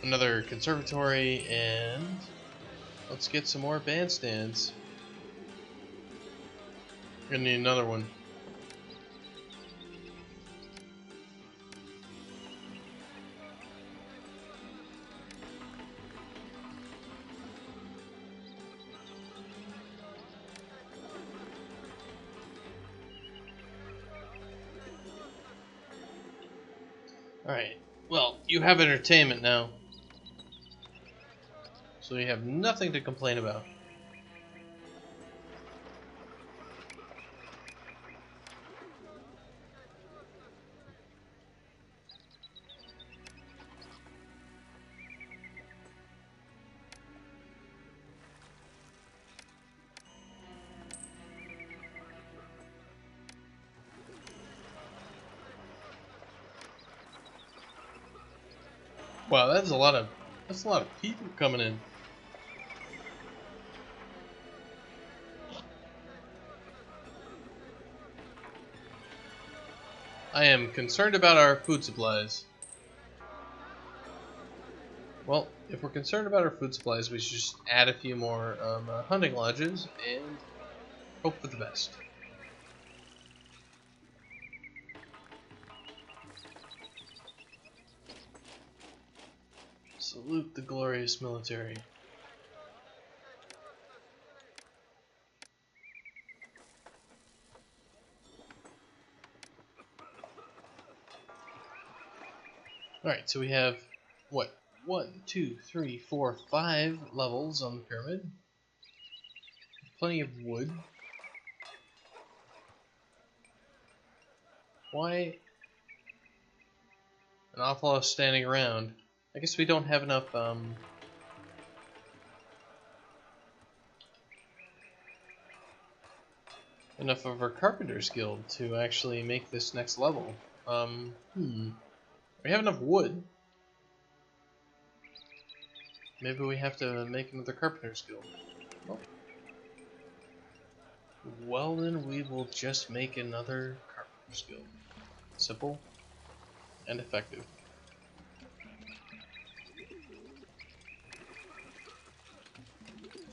another conservatory, and let's get some more bandstands. Gonna need another one. Alright, well, you have entertainment now. So you have nothing to complain about. Wow, that's a lot of people coming in. I am concerned about our food supplies. Well, if we're concerned about our food supplies, we should just add a few more hunting lodges and hope for the best. Salute the glorious military. Alright, so we have, what, 1, 2, 3, 4, 5 levels on the pyramid. Plenty of wood. Why an awful lot of standing around? I guess we don't have enough, enough of our Carpenter's Guild to actually make this next level. We have enough wood. Maybe we have to make another Carpenter's Guild. Oh. Well then, we will just make another Carpenter's Guild. Simple and effective.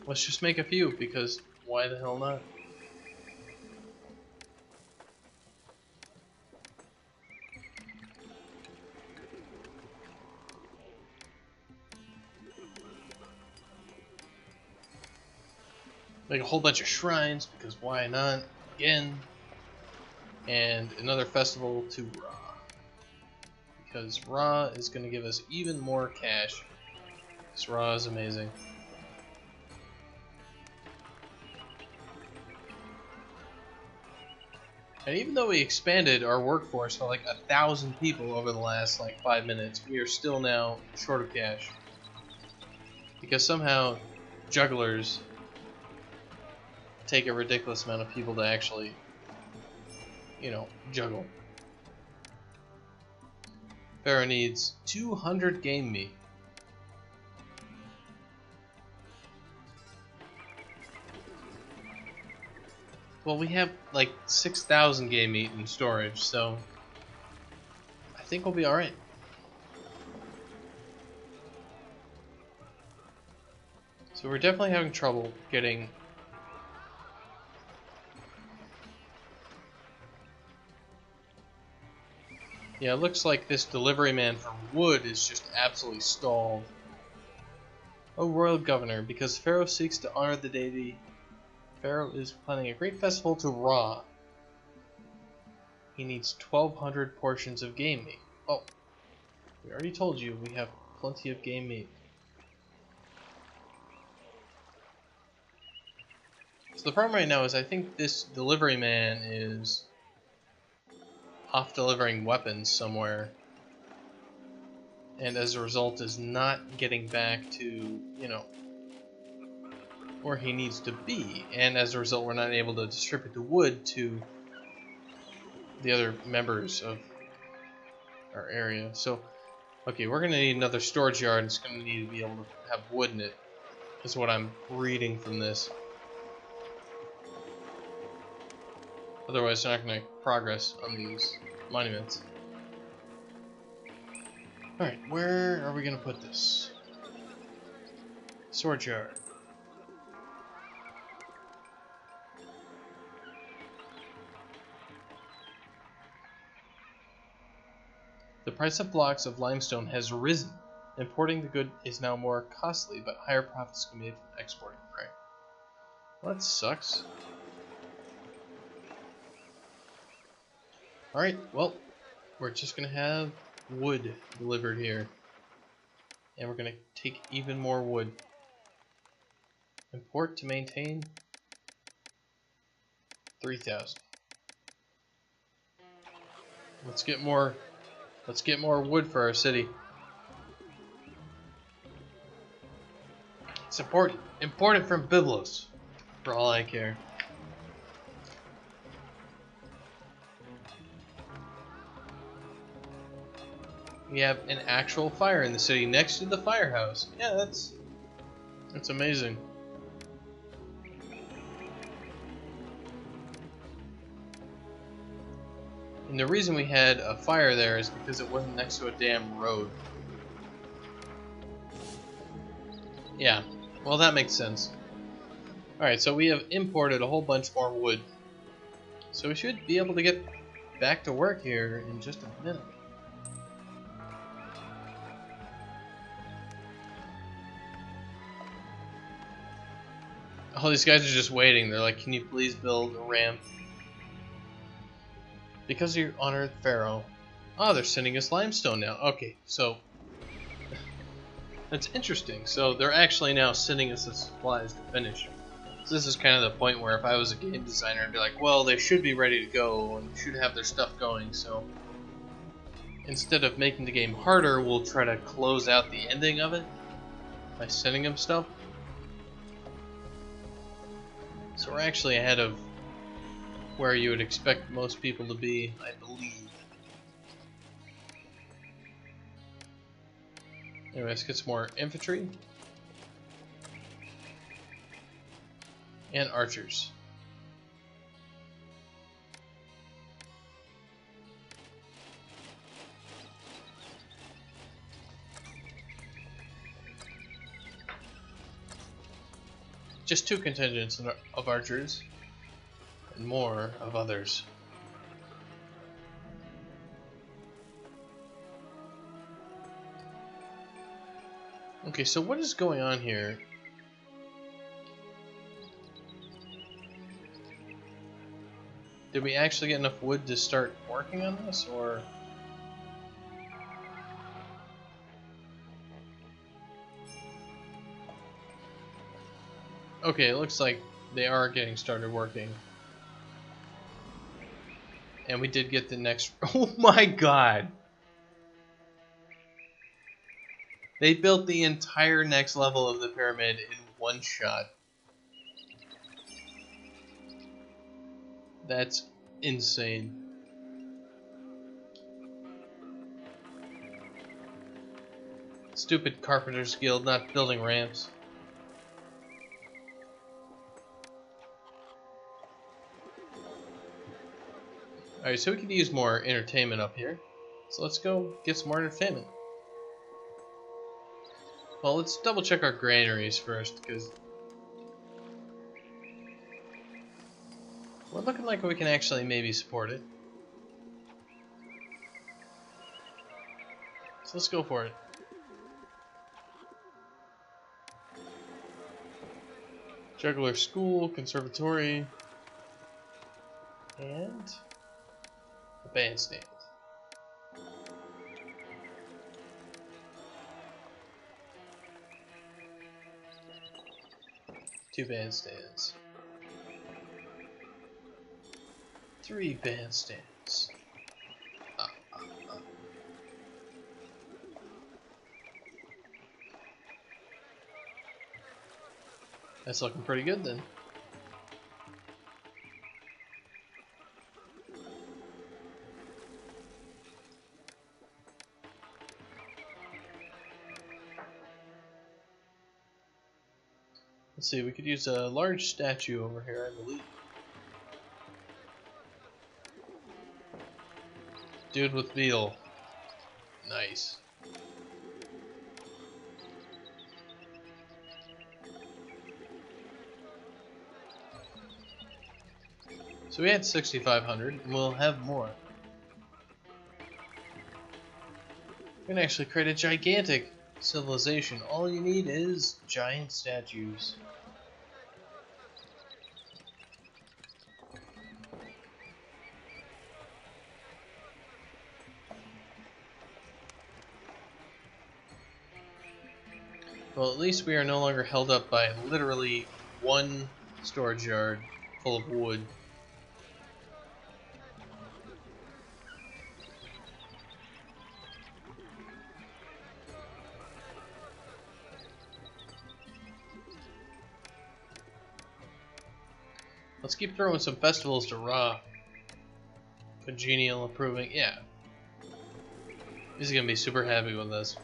Let's just make a few, because why the hell not? Make a whole bunch of shrines, because why not? Again. And another festival to Ra. Because Ra is going to give us even more cash. Because Ra is amazing. And even though we expanded our workforce by like 1,000 people over the last like 5 minutes, we are still now short of cash. Because somehow jugglers take a ridiculous amount of people to actually, you know, juggle. Pharaoh needs 200 game meat. Well, we have like 6,000 game meat in storage, so I think we'll be alright. So we're definitely having trouble getting... Yeah, it looks like this delivery man for wood is just absolutely stalled. O Royal Governor, because Pharaoh seeks to honor the deity, Pharaoh is planning a great festival to Ra. He needs 1,200 portions of game meat. Oh, we already told you we have plenty of game meat. So the problem right now is I think this delivery man is off delivering weapons somewhere, and as a result is not getting back to, you know, where he needs to be, and as a result we're not able to distribute the wood to the other members of our area. So, okay, we're going to need another storage yard, and it's going to need to be able to have wood in it, is what I'm reading from this. Otherwise, they're not going to progress on these monuments. Alright, where are we gonna put this? Sword yard. The price of blocks of limestone has risen. Importing the good is now more costly, but higher profits can be made from exporting. Right. Well, that sucks. Alright, well, we're just gonna have wood delivered here. And we're gonna take even more wood. Import to maintain 3,000. Let's get more wood for our city. It's important. Imported from Byblos, for all I care. We have an actual fire in the city next to the firehouse. Yeah, that's amazing. And the reason we had a fire there is because it wasn't next to a damn road. Yeah, well that makes sense. Alright, so we have imported a whole bunch more wood. So we should be able to get back to work here in just a minute. All these guys are just waiting. They're like, can you please build a ramp? Because you honored Pharaoh. Oh, they're sending us limestone now. Okay, so that's interesting. So they're actually now sending us the supplies to finish. So this is kind of the point where if I was a game designer, I'd be like, well, they should be ready to go and should have their stuff going. So instead of making the game harder, we'll try to close out the ending of it by sending them stuff. So we're actually ahead of where you would expect most people to be, I believe. Anyway, let's get some more infantry. And archers. Just 2 contingents of archers. And more of others. Okay, so what is going on here? Did we actually get enough wood to start working on this, or? Okay, it looks like they are getting started working. And we did get the next... Oh my god! They built the entire next level of the pyramid in one shot. That's insane. Stupid Carpenter's Guild not building ramps. Alright, so we could use more entertainment up here. So let's go get some more entertainment. Well, let's double check our granaries first, because we're looking like we can actually maybe support it. So let's go for it. Juggler School, Conservatory, and a bandstand. Two bandstands. 3 bandstands. That's looking pretty good then. Let's see, we could use a large statue over here, I believe. Dude with veal. Nice. So we had 6,500, and we'll have more. We can actually create a gigantic civilization. All you need is giant statues. Well, at least we are no longer held up by literally one storage yard full of wood. Let's keep throwing some festivals to Ra. Congenial, approving, yeah. He's gonna be super happy with this.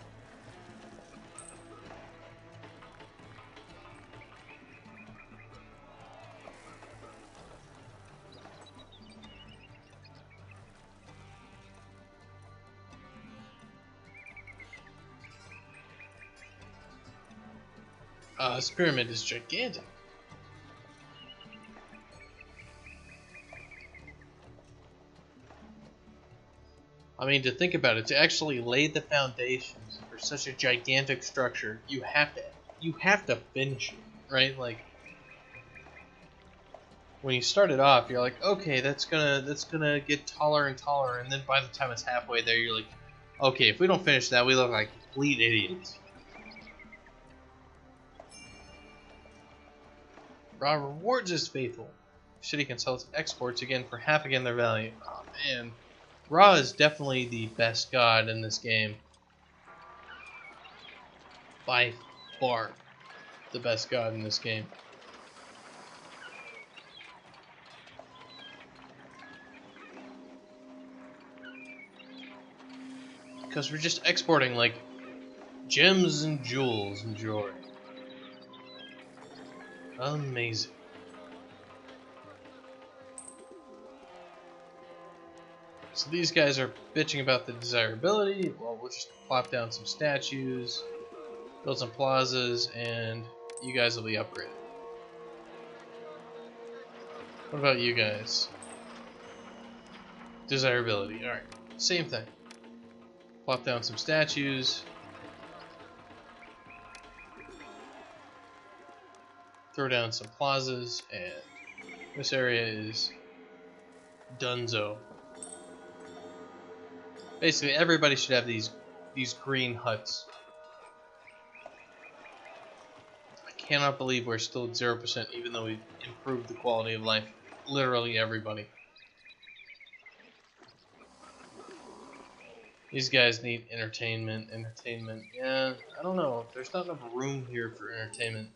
This pyramid is gigantic. I mean, to think about it, to actually lay the foundations for such a gigantic structure, you have to finish it, right? Like when you start it off, you're like, okay, that's gonna get taller and taller, and then by the time it's halfway there, you're like, okay, if we don't finish that, we look like complete idiots. Ra rewards his faithful. City can sell its exports again for half again their value. Oh man. Ra is definitely the best god in this game. By far the best god in this game. Because we're just exporting like gems and jewels and jewelry. Amazing. So these guys are bitching about the desirability. Well, we'll just plop down some statues, build some plazas, and you guys will be upgraded. What about you guys? Desirability. Alright, same thing. Plop down some statues. Throw down some plazas, and this area is donezo. Basically, everybody should have these green huts. I cannot believe we're still at 0%, even though we've improved the quality of life. Literally everybody. These guys need entertainment. Entertainment. Yeah, I don't know. There's not enough room here for entertainment.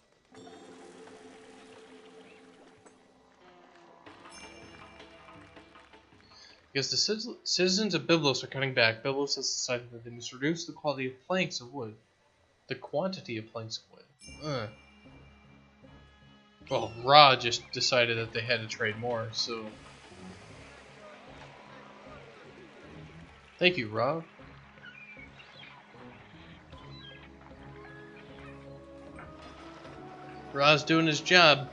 Because the citizens of Byblos are cutting back, Byblos has decided that they must reduce the quality of planks of wood. The quantity of planks of wood. Well, Ra just decided that they had to trade more, so... Thank you, Ra. Ra's doing his job.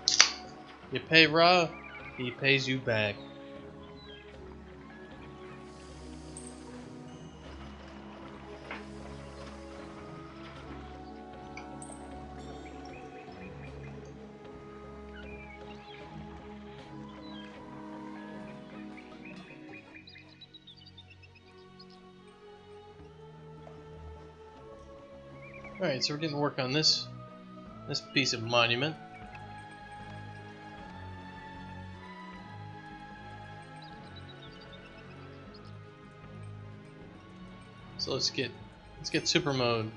You pay Ra, he pays you back. Alright, so we're getting to work on this piece of monument. So let's get super mode.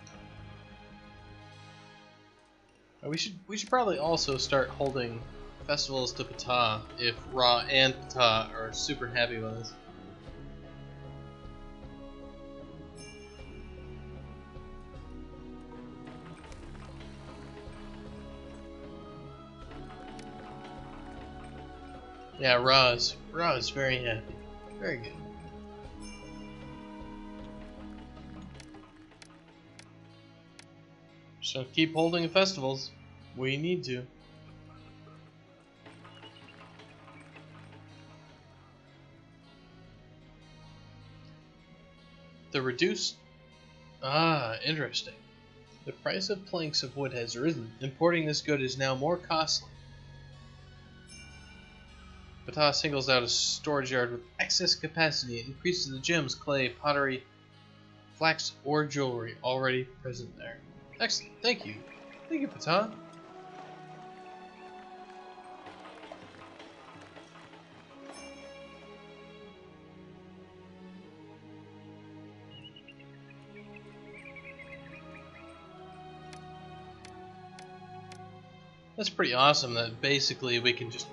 We should probably also start holding festivals to Ptah if Ra and Ptah are super happy with us. Yeah, Ra is very happy. Very good. So keep holding festivals. We need to. The reduced... Ah, interesting. The price of planks of wood has risen. Importing this good is now more costly. Fatah singles out a storage yard with excess capacity. It increases the gems, clay, pottery, flax, or jewelry already present there. Excellent. Thank you. Thank you, Fatah. That's pretty awesome that basically we can just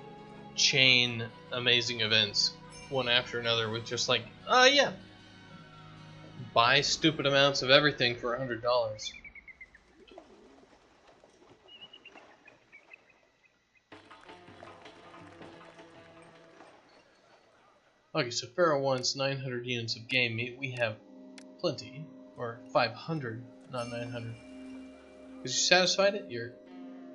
chain amazing events one after another with just like, yeah, buy stupid amounts of everything for $100. Okay, so Pharaoh wants 900 units of game meat. We have plenty, or 500, not 900. Because you satisfied it? Your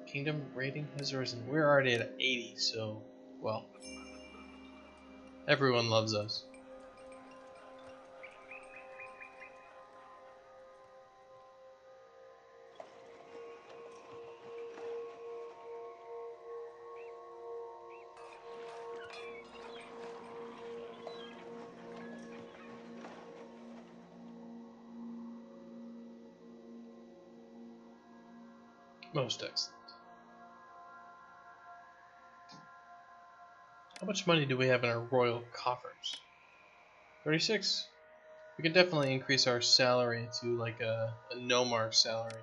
kingdom rating has risen. We're already at 80, so, well, everyone loves us. Most excellent. How much money do we have in our royal coffers? 36? We can definitely increase our salary to like a no-mark salary.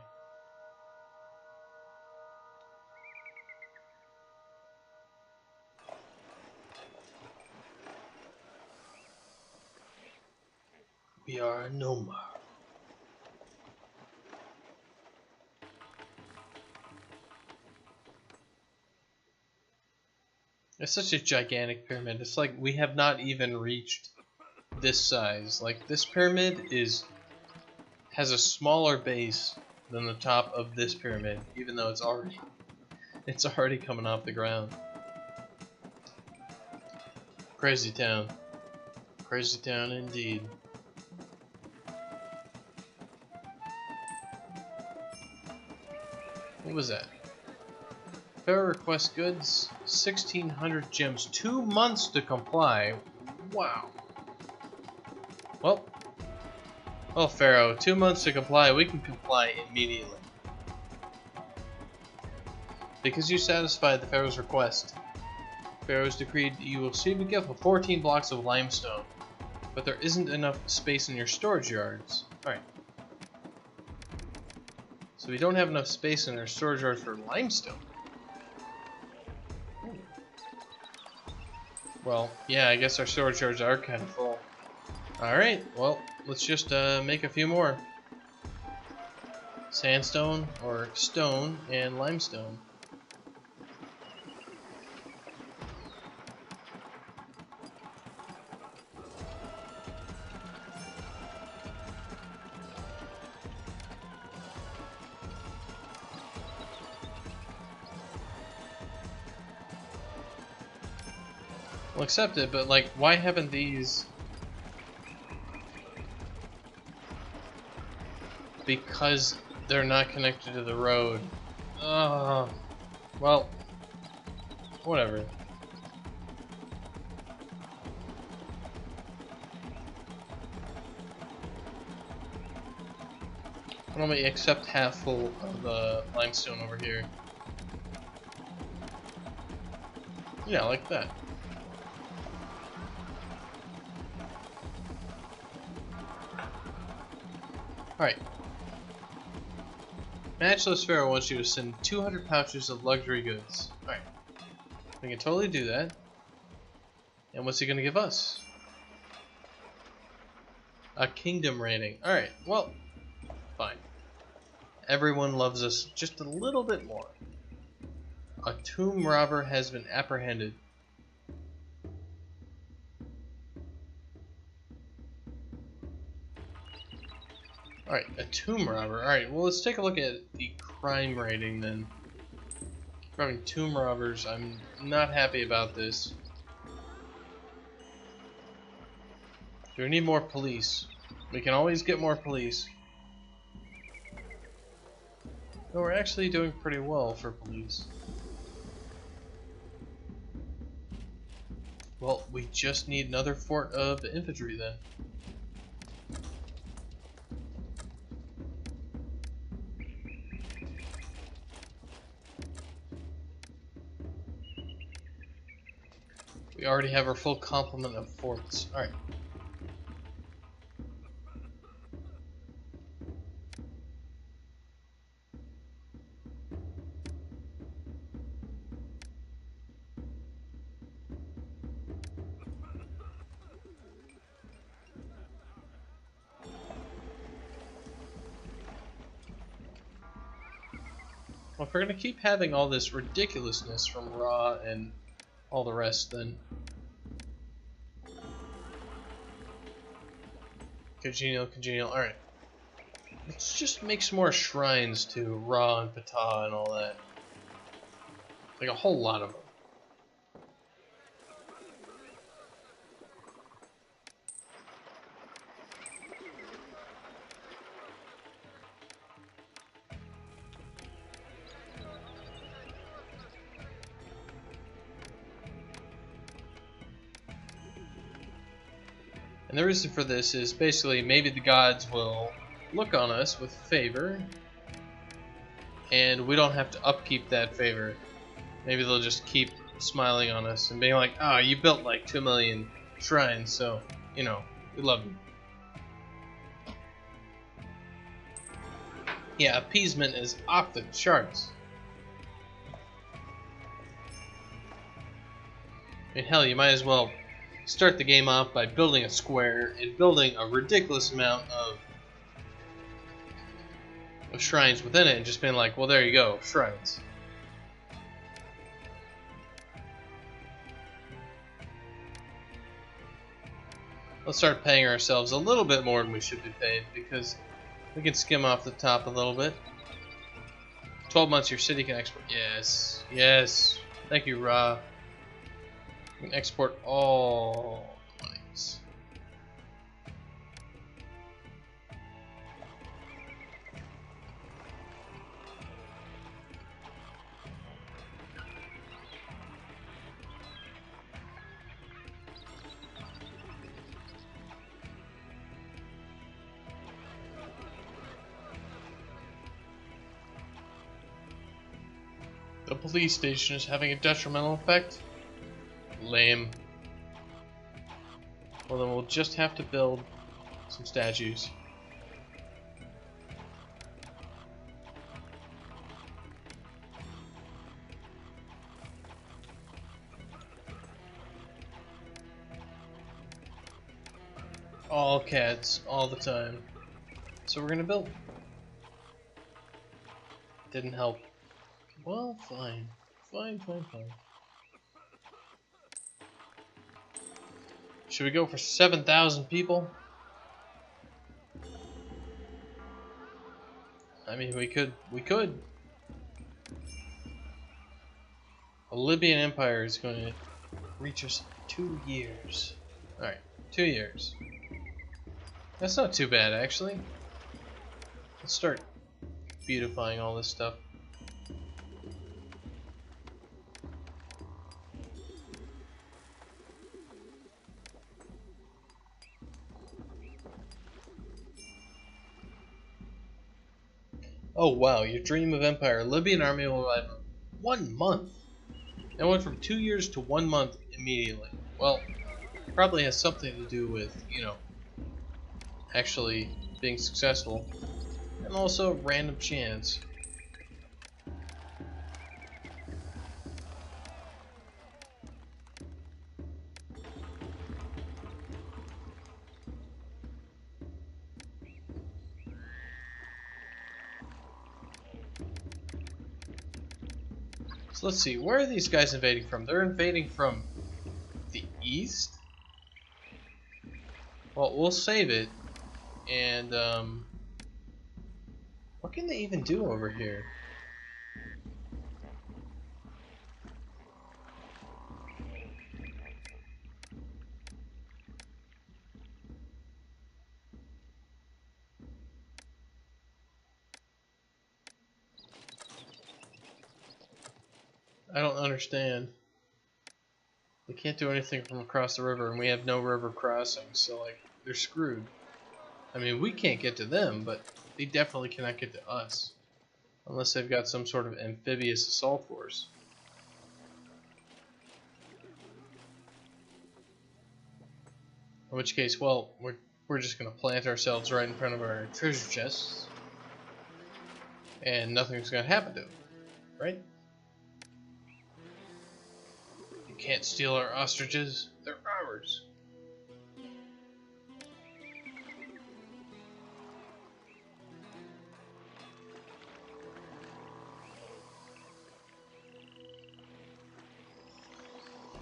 We are a no-mark. It's such a gigantic pyramid. It's like we have not even reached this size. Like this pyramid has a smaller base than the top of this pyramid, even though it's already coming off the ground. Crazy town. Crazy town indeed. What was that? Pharaoh requests goods, 1,600 gems, 2 months to comply. Wow. Well, Pharaoh, 2 months to comply. We can comply immediately. Because you satisfied the Pharaoh's request, Pharaoh's decreed you will receive a gift of 14 blocks of limestone, but there isn't enough space in your storage yards. Alright. So we don't have enough space in our storage yards for limestone. Well, yeah, I guess our storage yards are kind of full. Alright, well, let's just make a few more. Sandstone, or stone, and limestone. We'll accept it, but like, why haven't these... Because they're not connected to the road. Well, whatever. Why don't we accept half full of the limestone over here? Yeah, like that. Alright. Matchless Pharaoh wants you to send 200 pouches of luxury goods. Alright. We can totally do that. And what's he gonna give us? A kingdom rating. Alright, well, fine. Everyone loves us just a little bit more. A tomb robber has been apprehended. Alright, a tomb robber. Alright, well, let's take a look at the crime rating then. Having tomb robbers, I'm not happy about this. Do we need more police? We can always get more police. No, we're actually doing pretty well for police. Well, we just need another fort of infantry then. We already have our full complement of forts. Alright. Well, if we're gonna keep having all this ridiculousness from Ra and all the rest, then congenial. Alright. Let's just make some more shrines to Ra and Ptah and all that. Like a whole lot of them. And the reason for this is basically maybe the gods will look on us with favor, and we don't have to upkeep that favor. Maybe they'll just keep smiling on us and being like, "Ah, oh, you built like 2 million shrines, so, you know, we love you." Yeah, appeasement is off the charts. I mean, hell, you might as well start the game off by building a square and building a ridiculous amount of shrines within it and just being like, well, there you go, shrines. Let's start paying ourselves a little bit more than we should be paid, because we can skim off the top a little bit. 12 months your city can export. Yes, yes. Thank you, Ra. We can export all monies. The police station is having a detrimental effect? Lame. Well, then we'll just have to build some statues. All cats, all the time. So we're gonna build. Didn't help. Well, fine. Fine. Should we go for 7,000 people? I mean, we could. A Libyan Empire is going to reach us in 2 years. Alright, 2 years. That's not too bad, actually. Let's start beautifying all this stuff. Oh wow, your dream of empire. Libyan army will arrive in 1 month. It went from 2 years to 1 month immediately. Well, probably has something to do with, you know, actually being successful. And also random chance. So let's see, where are these guys invading from? They're invading from the east? Well, we'll save it. And, what can they even do over here? I don't understand. They can't do anything from across the river, and we have no river crossing, so like they're screwed. I mean, we can't get to them, but they definitely cannot get to us. Unless they've got some sort of amphibious assault force. In which case, well, we're just going to plant ourselves right in front of our treasure chests. And nothing's going to happen to them, right? You can't steal our ostriches. They're ours.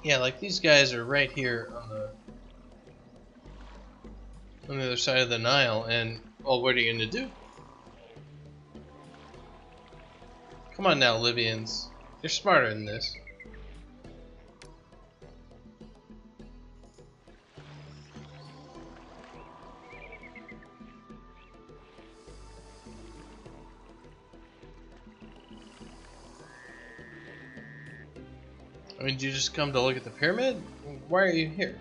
Yeah, like these guys are right here on the other side of the Nile, and well, what are you going to do? Come on now, Libyans. You're smarter than this. I mean, did you just come to look at the pyramid? Why are you here?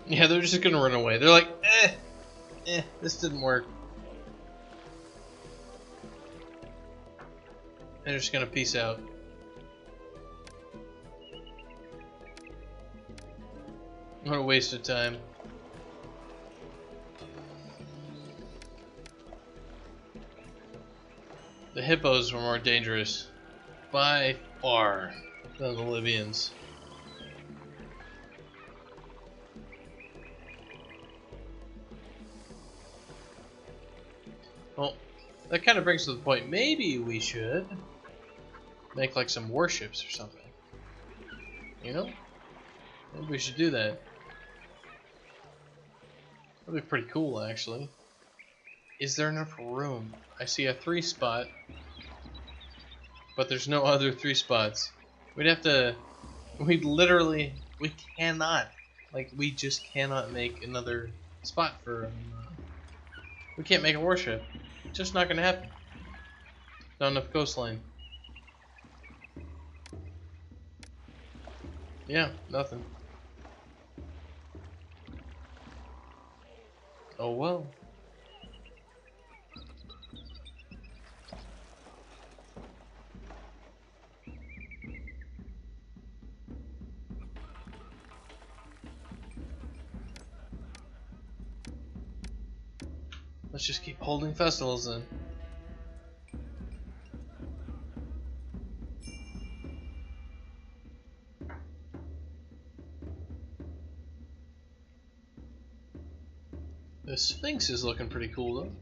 Yeah, they're just gonna run away. They're like, this didn't work. They're just gonna peace out. What a waste of time. The hippos were more dangerous, by far, than the Libyans. Well, that kind of brings to the point, maybe we should make like some warships or something. You know? Maybe we should do that. That'd be pretty cool, actually. Is there enough room? I see a 3 spot, but there's no other 3 spots. We'd have to... we cannot. Like, we just cannot make another spot for... we can't make a warship. It's just not gonna happen. Not enough coastline. Yeah, nothing. Oh well. Let's just keep holding festivals then. The Sphinx is looking pretty cool though.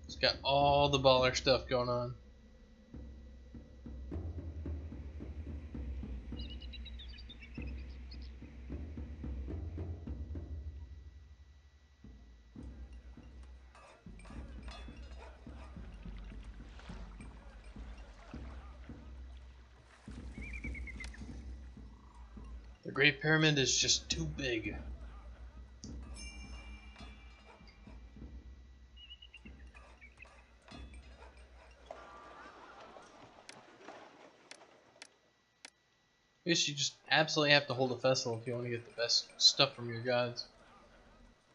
It's got all the baller stuff going on. The Great Pyramid is just too big. I guess you just absolutely have to hold a festival if you want to get the best stuff from your gods.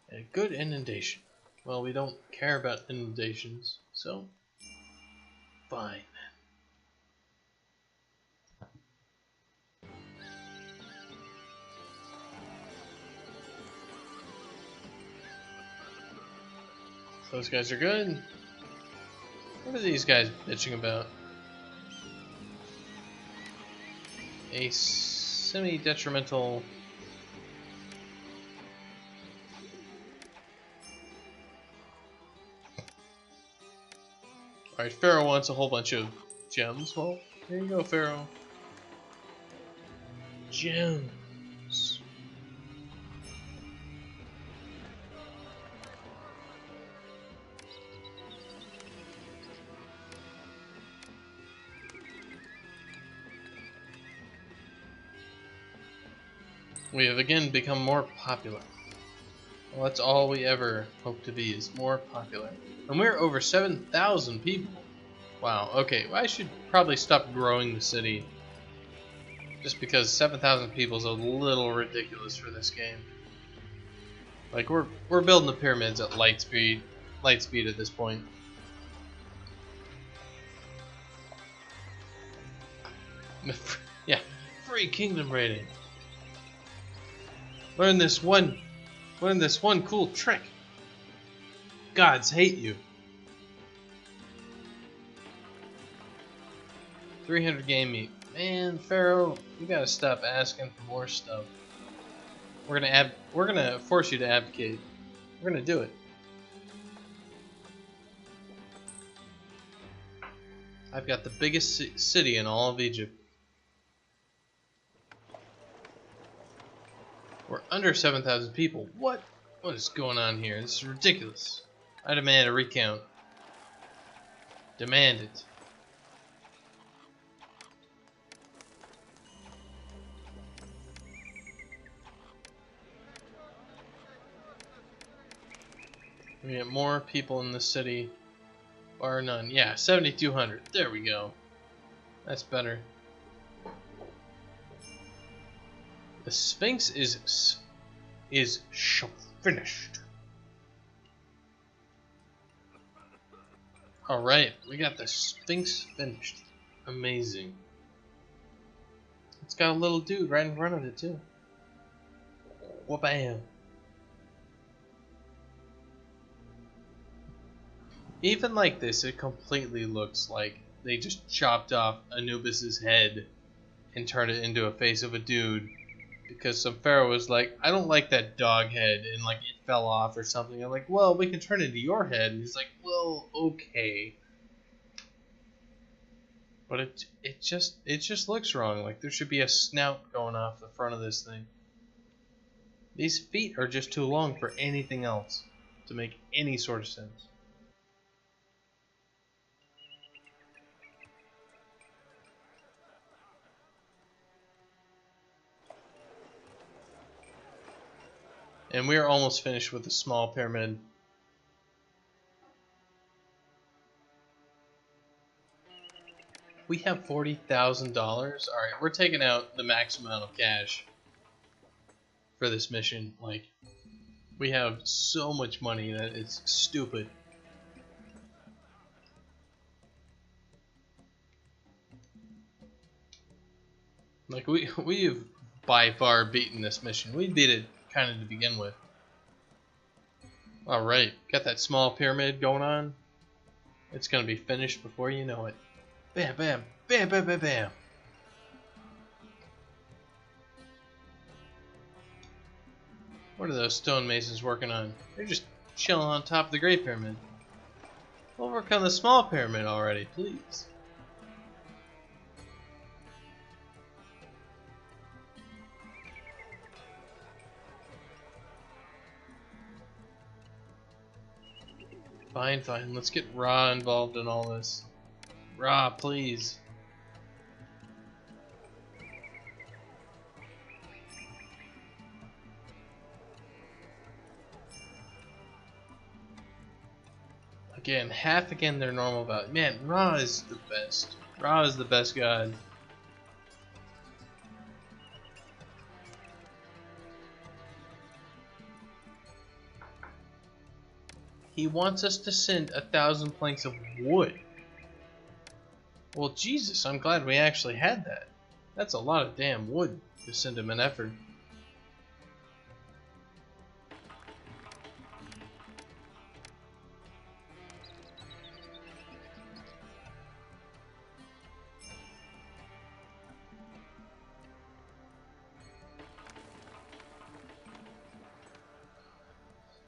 And a good inundation. Well, we don't care about inundations, so fine. Those guys are good. What are these guys bitching about? A semi-detrimental... Alright, Pharaoh wants a whole bunch of gems. Well, here you go, Pharaoh. Gems. We have again become more popular. Well, that's all we ever hope to be, is more popular. And we're over 7,000 people. Wow, okay, well, I should probably stop growing the city. Just because 7,000 people is a little ridiculous for this game. Like, we're building the pyramids at light speed at this point. Yeah, free kingdom rating. Learn this one cool trick. Gods hate you. 300 game meat. Man, Pharaoh, you gotta stop asking for more stuff. We're gonna force you to abdicate. We're gonna do it. I've got the biggest city in all of Egypt. We're under 7,000 people. What? What is going on here? This is ridiculous. I demand a recount. Demand it. We get more people in the city, bar none. Yeah, 7,200. There we go. That's better. The Sphinx is finished. All right, we got the Sphinx finished. Amazing. It's got a little dude right in front of it too. Wha-bam. Even like this, it completely looks like they just chopped off Anubis's head and turned it into a face of a dude. Because some pharaoh was like, I don't like that dog head, and like it fell off or something. I'm like, well, we can turn it into your head. And he's like, well, okay. But it just looks wrong. Like there should be a snout going off the front of this thing. These feet are just too long for anything else to make any sort of sense. And we are almost finished with the small pyramid. We have $40,000. Alright, we're taking out the max amount of cash for this mission. Like, we have so much money that it's stupid. Like, we've by far beaten this mission. We beat it kind of to begin with. Alright, got that small pyramid going on. It's gonna be finished before you know it. Bam, bam, bam, bam, bam, bam. What are those stonemasons working on? They're just chilling on top of the Great Pyramid. We'll work on the small pyramid already, please. Fine, fine. Let's get Ra involved in all this. Ra, please. Again, half again their normal value. Man, Ra is the best. Ra is the best god. He wants us to send 1,000 planks of wood. Well, Jesus, I'm glad we actually had that. That's a lot of damn wood to send him an effort.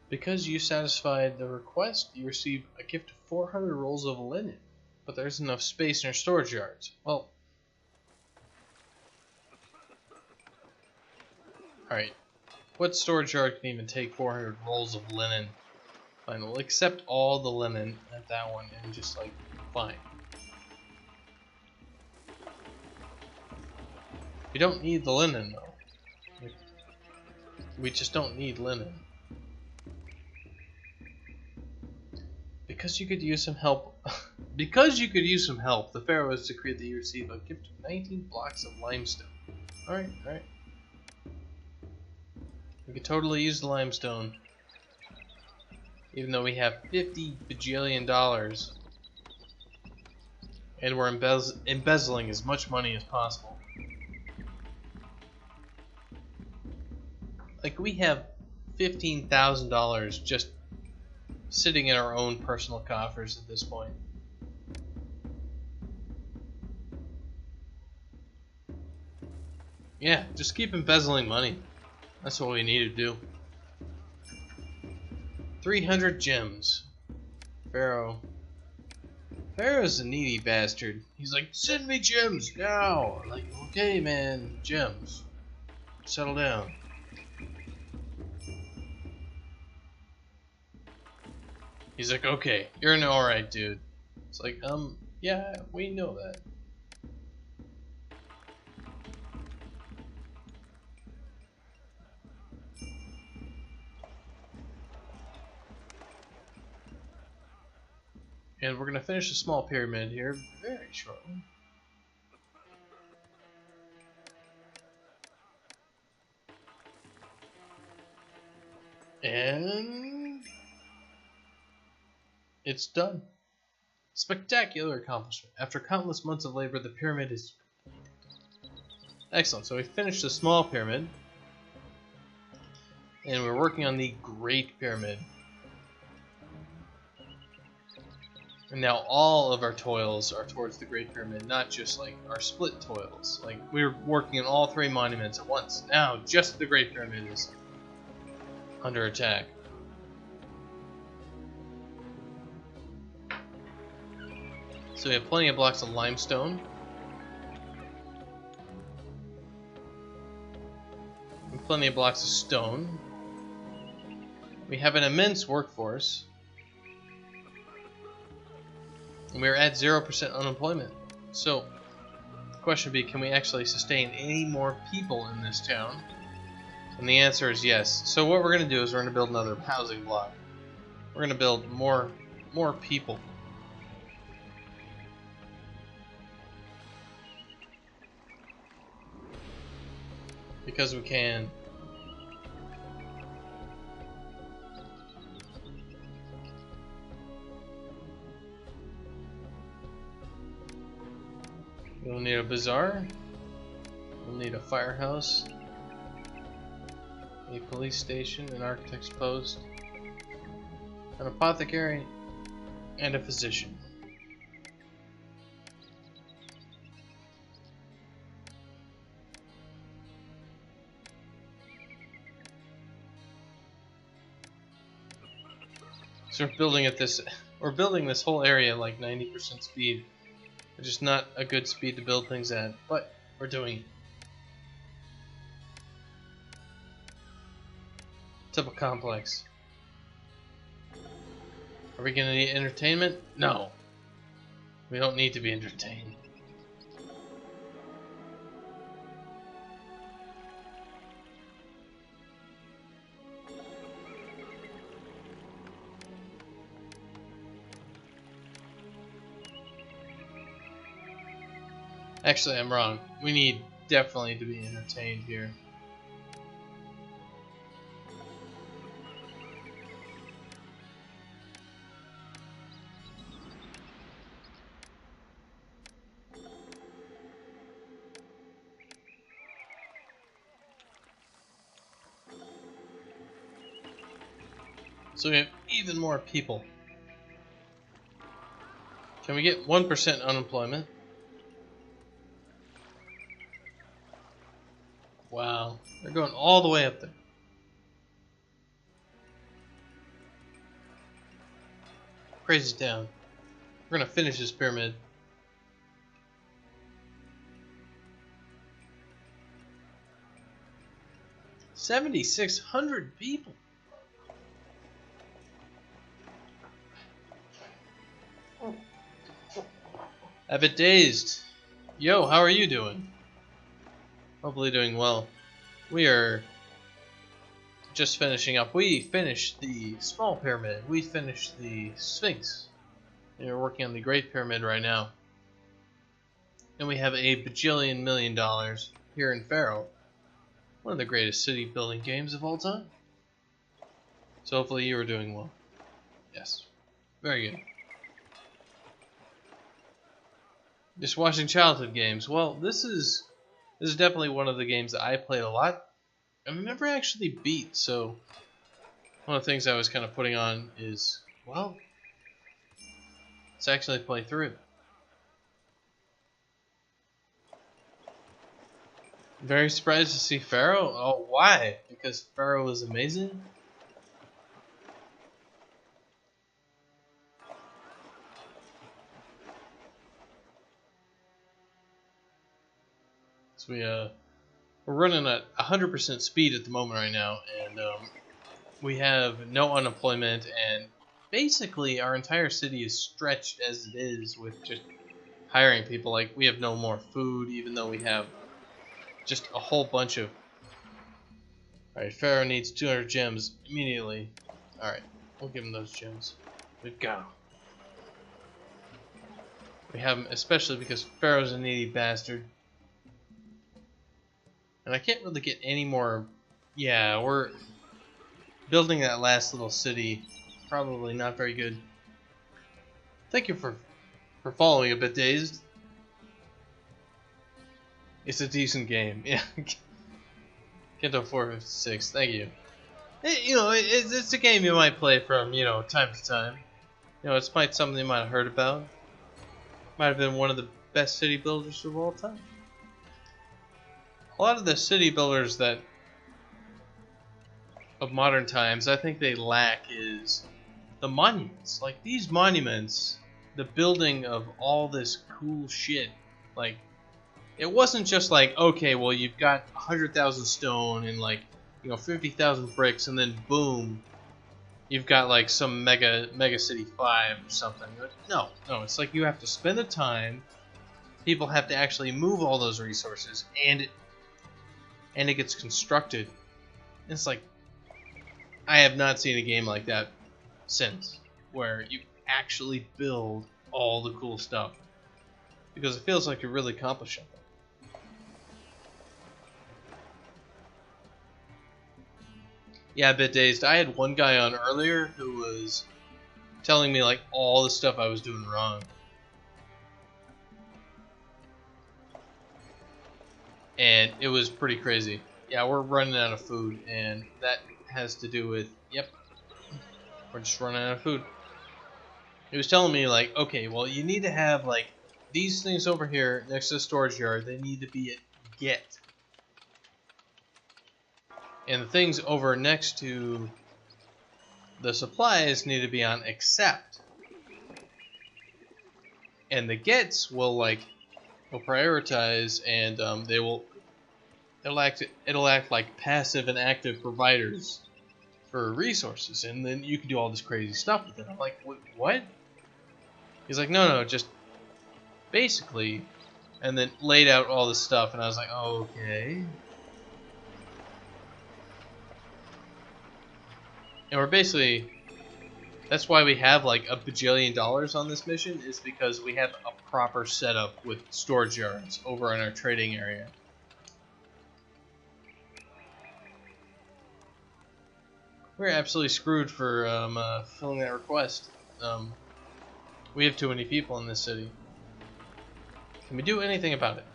Because you satisfied the request, you receive a gift of 400 rolls of linen. But there's enough space in our storage yards. Well, alright. What storage yard can even take 400 rolls of linen? Fine, we'll accept all the linen at that one and just like, fine. We don't need the linen though. We just don't need linen. Because you could use some help. Because you could use some help, the Pharaoh has decreed that you receive a gift of 19 blocks of limestone. Alright, alright. We could totally use the limestone. Even though we have $50 bajillion. And we're embezzling as much money as possible. Like, we have $15,000 just sitting in our own personal coffers at this point. Yeah, just keep embezzling money. That's what we need to do. 300 gems. Pharaoh's a needy bastard. He's like, send me gems now. Like, okay, man, gems. Settle down. He's like, okay, you're an alright dude. It's like, yeah, we know that. And we're going to finish a small pyramid here very shortly. And it's done. Spectacular accomplishment. After countless months of labor, the pyramid is completed. Excellent. So we finished the small pyramid. And we're working on the Great Pyramid. And now all of our toils are towards the Great Pyramid, not just like our split toils. Like, we're working on all three monuments at once. Now just the Great Pyramid is under attack. So we have plenty of blocks of limestone. And plenty of blocks of stone. We have an immense workforce. And we're at 0% unemployment. So, the question would be, can we actually sustain any more people in this town? And the answer is yes. So what we're going to do is we're going to build another housing block. We're going to build more people. Because we can. We'll need a bazaar. We'll need a firehouse. A police station, an architect's post, an apothecary, and a physician. So we're building this whole area like 90% speed, which is not a good speed to build things at, but we're doing it. Temple complex. Are we gonna need entertainment? No. We don't need to be entertained. Actually, I'm wrong. We need definitely to be entertained here. So we have even more people. Can we get 1% unemployment? Wow, they're going all the way up there. Crazy's down. We're gonna finish this pyramid. $7,600 people. A bit dazed. Yo, how are you doing? Hopefully doing well. We are just finishing up. We finished the small pyramid. We finished the Sphinx. And we're working on the Great Pyramid right now. And we have a bajillion $1 million here in Pharaoh. One of the greatest city building games of all time. So hopefully you are doing well. Yes. Very good. Just watching childhood games. Well, this is definitely one of the games that I played a lot. I've never actually beat, so one of the things I was kind of putting on is, well, let's actually play through. Very surprised to see Pharaoh. Oh, why? Because Pharaoh is amazing? So we're running at 100% speed at the moment right now, and we have no unemployment, and basically our entire city is stretched as it is with just hiring people. Like, we have no more food, even though we have just a whole bunch of... Alright, Pharaoh needs 200 gems immediately. Alright, we'll give him those gems. We've got them. We have him especially because Pharaoh's a needy bastard. And I can't really get any more... Yeah, we're building that last little city. Probably not very good. Thank you for following A Bit Dazed. It's a decent game. Yeah. Kento 456. Thank you. It's a game you might play from, time to time. It's something you might have heard about. Might have been one of the best city builders of all time. A lot of the city builders of modern times, I think they lack is the monuments. Like, these monuments, the building of all this cool shit, like, it wasn't just like, okay, well, you've got 100,000 stone and 50,000 bricks, and then boom, you've got like some mega city 5 or something. No, it's like you have to spend the time. People have to actually move all those resources, and it gets constructed. It's like, I have not seen a game like that since, where you actually build all the cool stuff, because it feels like you're really accomplishing it. Yeah, a bit dazed. I had one guy on earlier who was telling me like all the stuff I was doing wrong. And it was pretty crazy. Yeah, we're running out of food, and that has to do with, yep, we're just running out of food. He was telling me like, okay, well, you need to have like these things over here next to the storage yard. They need to be at get. And the things over next to the supplies need to be on accept. And the gets will prioritize, and it'll act like passive and active providers for resources, and then you can do all this crazy stuff with it. I'm like, what? He's like, no, just basically, and then laid out all this stuff, and I was like, okay. And we're basically, that's why we have like $1 bajillion on this mission, is because we have a proper setup with storage yards over in our trading area. We're absolutely screwed for filling that request. We have too many people in this city. Can we do anything about it?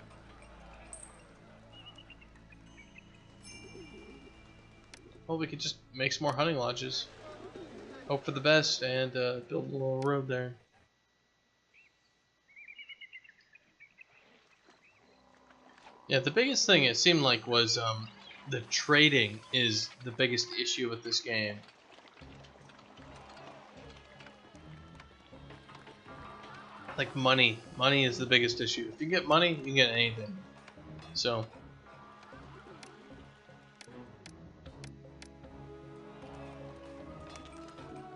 Well, we could just make some more hunting lodges. Hope for the best, and build a little road there. Yeah, the biggest thing it seemed like was the trading is the biggest issue with this game. Like money is the biggest issue. If you get money, you can get anything. So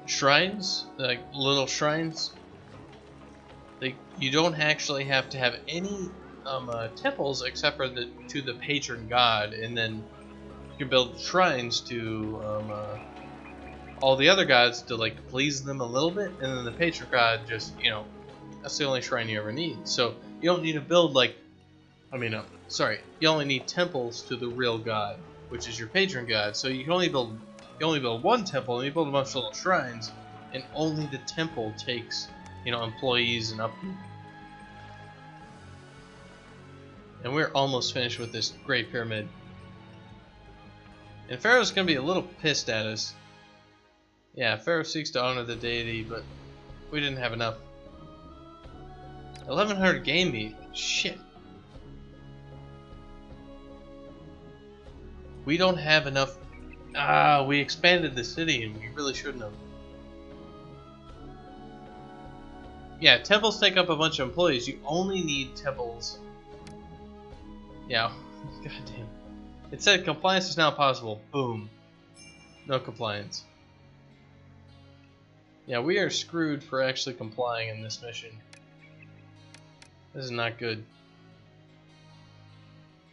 shrines, like little shrines, you don't actually have to have any temples except for to the patron god, and then You can build shrines to all the other gods to like please them a little bit, and then the patron god just, you know, that's the only shrine you ever need. So you don't need to build like, sorry, you only need temples to the real god, which is your patron god. So you can only build one temple, and you build a bunch of little shrines, and only the temple takes, you know, employees and upkeep. And we're almost finished with this Great Pyramid. And Pharaoh's gonna be a little pissed at us. Yeah, Pharaoh seeks to honor the deity, but we didn't have enough. 1100 game meat. Shit. We don't have enough. We expanded the city and we really shouldn't have. Yeah, temples take up a bunch of employees. You only need temples. Yeah. Goddamn. It said compliance is now possible. Boom. No compliance. Yeah, we are screwed for actually complying in this mission. This is not good.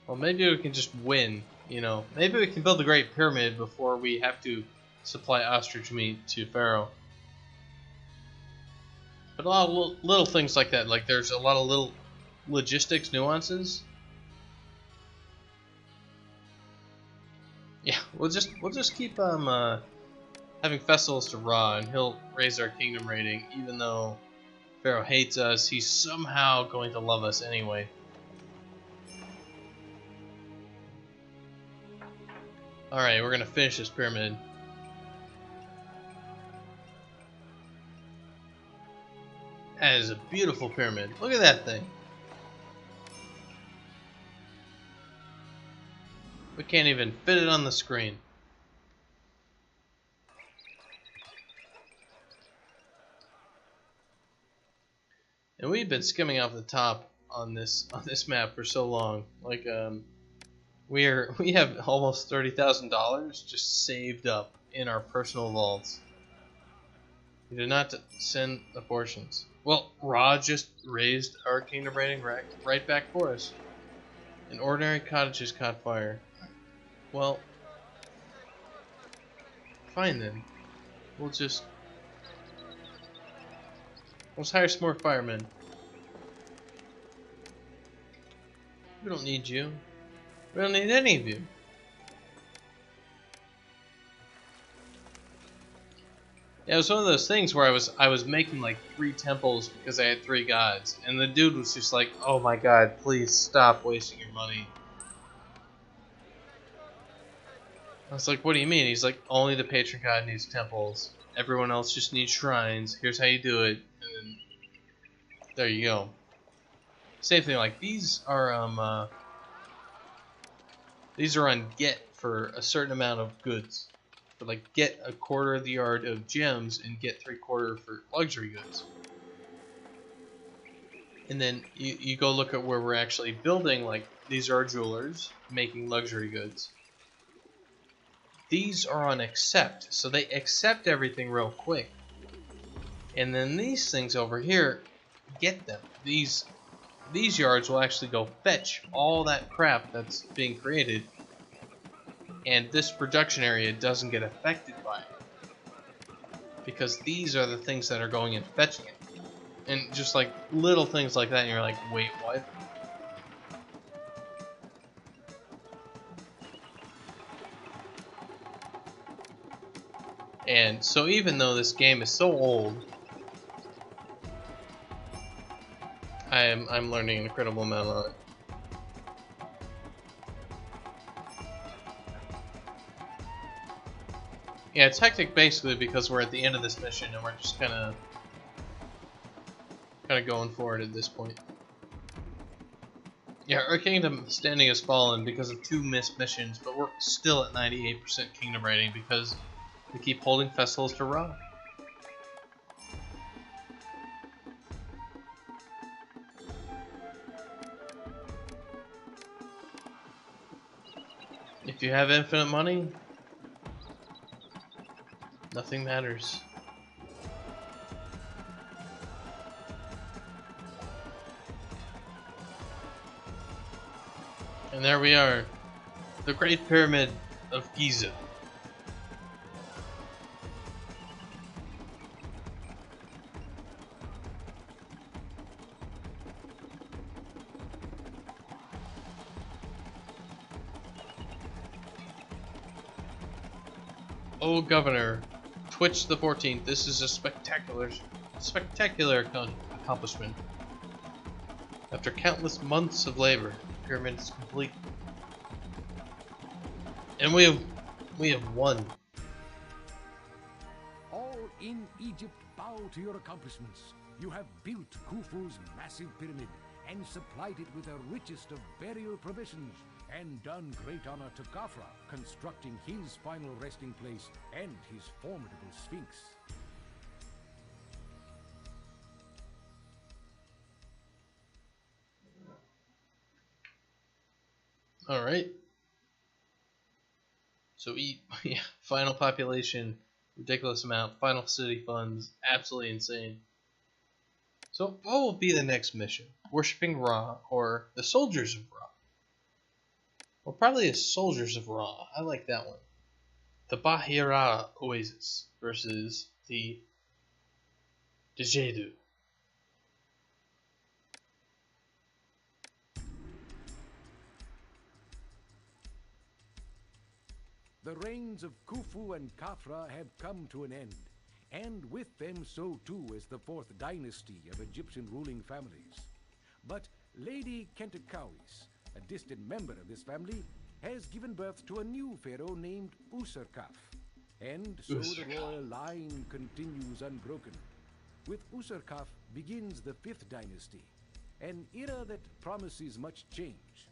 Well, maybe we can just win, you know. Maybe we can build the Great Pyramid before we have to supply ostrich meat to Pharaoh. But a lot of little things like that. Like, there's a lot of little logistics nuances. Yeah, we'll just keep having festivals to Ra, and he'll raise our kingdom rating. Even though Pharaoh hates us, he's somehow going to love us anyway. Alright, we're gonna finish this pyramid. That is a beautiful pyramid. Look at that thing. We can't even fit it on the screen. And we've been skimming off the top on this map for so long. Like we have almost $30,000 just saved up in our personal vaults. We did not send the portions. Well, Ra just raised our kingdom rating right back for us. An ordinary cottages caught fire. Well, fine then. Let's hire some more firemen. We don't need you. We don't need any of you. Yeah, it was one of those things where I was making like 3 temples because I had 3 gods, and the dude was just like, "Oh my god, please stop wasting your money." I was like, "What do you mean?" He's like, "Only the patron god needs temples. Everyone else just needs shrines. Here's how you do it." And then there you go. Same thing. Like these are on get for a certain amount of goods. But like get a quarter of the yard of gems and get 3/4 for luxury goods. And then you go look at where we're actually building. Like these are jewelers making luxury goods. These are on accept, so they accept everything real quick. And then these things over here, get them. These yards will actually go fetch all that crap that's being created, and this production area doesn't get affected by it. Because these are the things that are going and fetching it. And just like little things like that, and you're like, wait, what? And so even though this game is so old, I'm learning an incredible amount on it. Yeah, it's hectic basically because we're at the end of this mission and we're just kind of going forward at this point. Yeah, our kingdom standing has fallen because of 2 missed missions, but we're still at 98% kingdom rating because we keep holding festivals to Ra. If you have infinite money, nothing matters. And there we are. The Great Pyramid of Giza. Oh, Governor, Twitch the 14th, this is a spectacular accomplishment. After countless months of labor, the pyramid is complete. And we have won. All in Egypt bow to your accomplishments. You have built Khufu's massive pyramid and supplied it with the richest of burial provisions, and done great honor to Khafra, constructing his final resting place and his formidable sphinx. Alright. So yeah, final population, ridiculous amount, final city funds, absolutely insane. So what will be the next mission? Worshipping Ra, or the Soldiers of Ra? Well, probably the Soldiers of Ra. I like that one. The Bahira Oasis versus the Djedu. The reigns of Khufu and Khafra have come to an end, and with them so too is the fourth dynasty of Egyptian ruling families. But Lady Kentekawis, a distant member of this family, has given birth to a new pharaoh named Userkaf. And so the royal line continues unbroken. With Userkaf begins the fifth dynasty, an era that promises much change.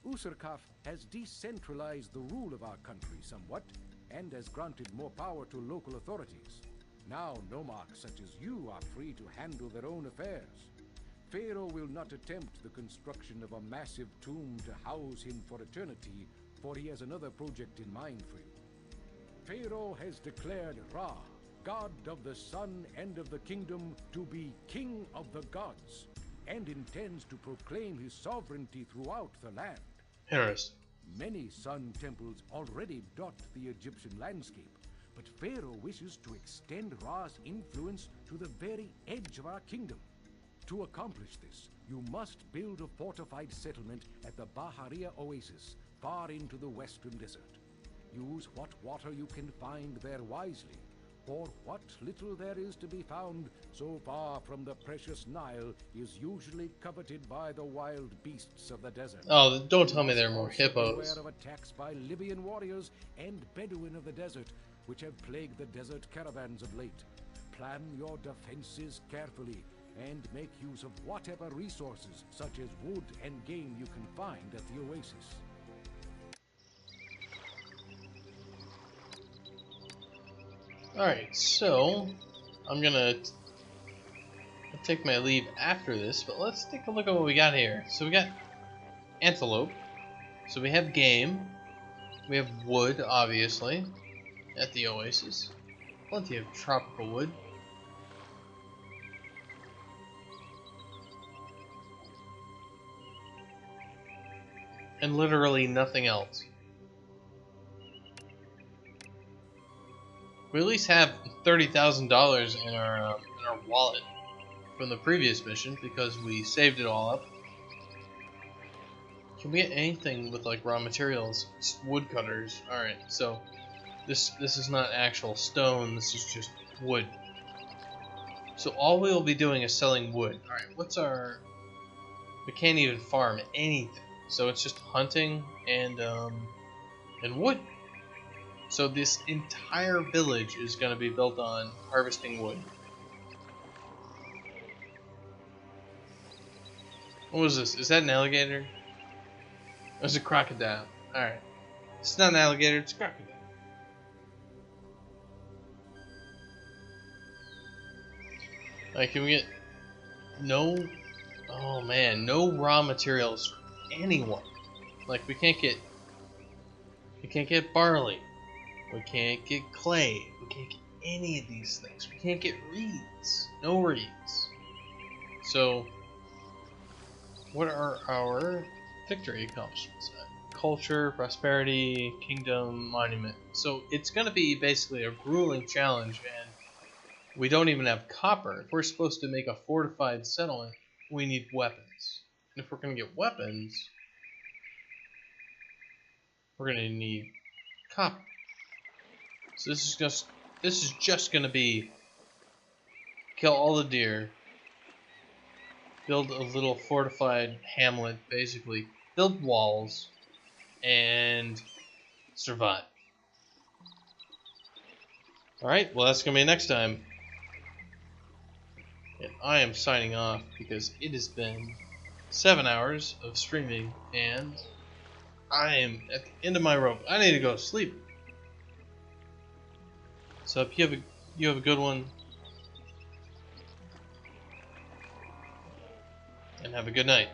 Userkaf has decentralized the rule of our country somewhat, and has granted more power to local authorities. Now nomarchs such as you are free to handle their own affairs. Pharaoh will not attempt the construction of a massive tomb to house him for eternity, for he has another project in mind for you. Pharaoh has declared Ra, god of the sun and of the kingdom, to be king of the gods, and intends to proclaim his sovereignty throughout the land. Interesting. Many sun temples already dot the Egyptian landscape, but Pharaoh wishes to extend Ra's influence to the very edge of our kingdom. To accomplish this, you must build a fortified settlement at the Bahariya Oasis, far into the western desert. Use what water you can find there wisely, for what little there is to be found so far from the precious Nile is usually coveted by the wild beasts of the desert. Oh, don't tell me there are more hippos. Beware of attacks by Libyan warriors and Bedouin of the desert, which have plagued the desert caravans of late. Plan your defenses carefully, and make use of whatever resources, such as wood and game, you can find at the oasis. Alright, so I'm gonna take my leave after this, but let's take a look at what we got here. So we got antelope, so we have game, we have wood, obviously, at the oasis. Plenty of tropical wood. And literally nothing else. We at least have $30,000 in our wallet from the previous mission because we saved it all up. Can we get anything with like raw materials? It's woodcutters. All right, so this is not actual stone. This is just wood. So all we will be doing is selling wood. All right, what's our? We can't even farm anything. So it's just hunting and wood. So this entire village is going to be built on harvesting wood. What was this? Is that an alligator? Or is it a crocodile? Alright. It's not an alligator, it's a crocodile. Alright, can we get no... Oh man, no raw materials for anyone. Like we can't get barley. We can't get clay. We can't get any of these things. We can't get reeds. No reeds. So what are our victory accomplishments? agriculture, prosperity, kingdom, monument. So it's going to be basically a grueling challenge, and we don't even have copper. If we're supposed to make a fortified settlement, we need weapons. And if we're going to get weapons, we're going to need copper. So this is just going to be kill all the deer, build a little fortified hamlet, basically build walls, and survive. Alright, well that's going to be next time. And I am signing off because it has been 7 hours of streaming and I am at the end of my rope. I need to go to sleep. So if you have a good one. And have a good night.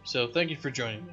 So thank you for joining me.